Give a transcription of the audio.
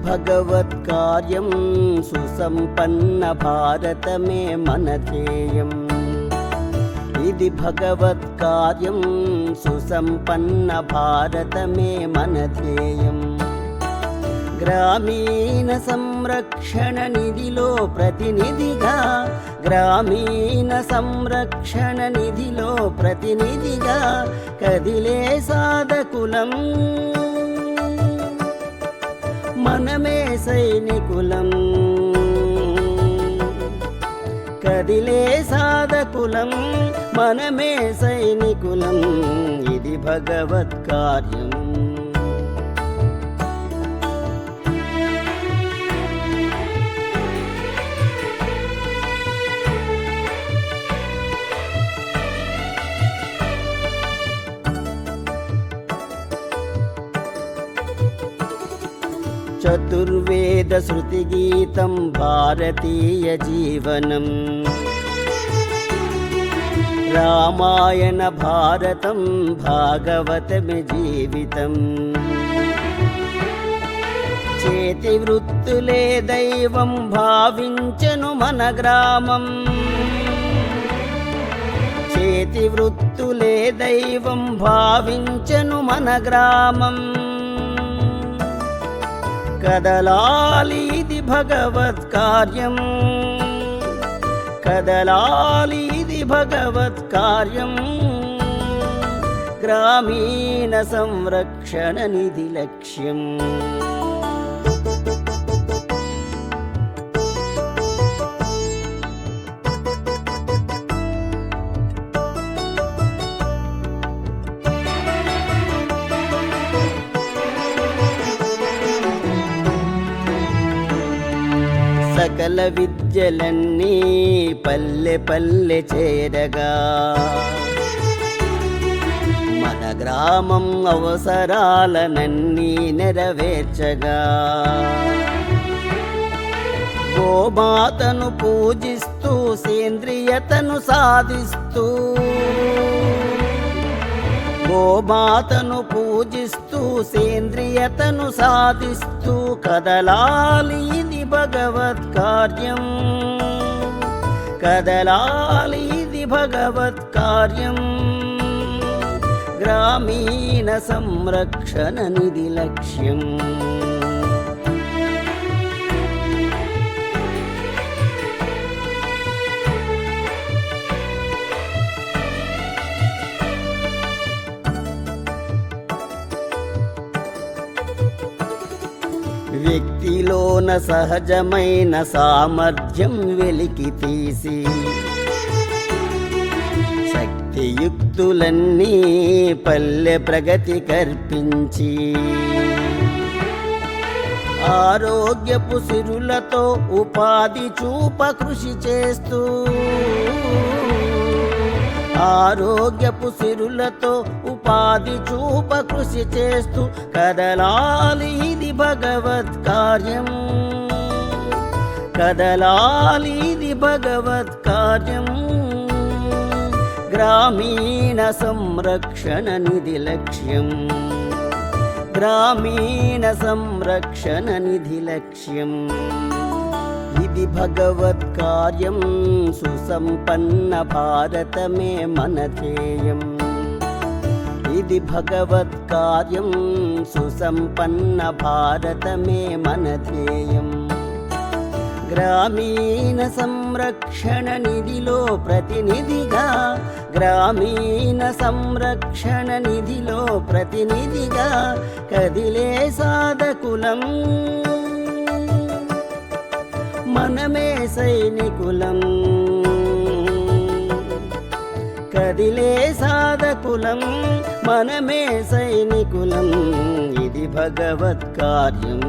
భగవత్కార్యం సుసంపన్న భారతమే మన ధ్యేయం. ఇది భగవత్కార్యం సుసంపన్న భారతమే మన ధ్యేయం. గ్రామీణ సంరక్షణ నిధిలో ప్రతినిధిగా, గ్రామీణ సంరక్షణ నిధిలో ప్రతినిధిగా కదిలే సాధకులం. మనమే సైనికులం, కదిలే సాధకులం, మనమే సైనికులం. ఇది భగవత్కార్యం. చతుర్వేద శృతి గీతం భారతీయ జీవనం. రామాయణ భారతం భాగవతమే జీవితం. చేతి వృత్తులే దైవం భావించెను మన గ్రామం. చేతి వృత్తులే దైవం భావించెను మన గ్రామం. కదలాలి ఇది భగవత్కార్యం, కదలాలి ఇది భగవత్కార్యం. గ్రామీణ సంరక్షణ నిధి లక్ష్యం. సకల విద్యలన్నీ పల్లె పల్లె చేరగా, మన గ్రామం అవసరాలనన్నీ నెరవేర్చగా, గోమాతను పూజిస్తూ సేంద్రియతను సాధిస్తూ, గోమాతను పూజిస్తూ సేంద్రియతను సాధిస్తూ కదలాలి ఇది భగవత్కార్యం, కదలాలి ఇది భగవత్కార్యం. గ్రామీణ సంరక్షణ నిధి లక్ష్యం. వ్యక్తిలోన సహజమైన సామర్థ్యం వెలికి తీసి, శక్తియుక్తులన్నీ పల్లె ప్రగతి కల్పించి, ఆరోగ్యపు సిరులతో ఉపాధి చూప కృషి చేస్తూ, ఆరోగ్యపు సిరులతో ఉపాధి చూప కృషి చేస్తూ కదలాలి ఇది భగవత్కార్యం, కదలాలి ఇది భగవత్కార్యం. గ్రామీణ సంరక్షణ నిధి లక్ష్యం, గ్రామీణ సంరక్షణ నిధి లక్ష్యం. ఇది భగవత్కార్యం సుసంపన్న భారతమే మన ధ్యేయం. ఇది భగవత్కార్యం సుసంపన్న భారతమే మన ధ్యేయం. గ్రామీణ సంరక్షణ నిధిలో ప్రతినిధిగా, గ్రామీణ సంరక్షణ నిధిలో ప్రతినిధిగా కదిలే సాధకులం, మనమే సైనికులం, కదిలే సాధకులం, మనమే సైనికులం. ఇది భగవత్కార్యం.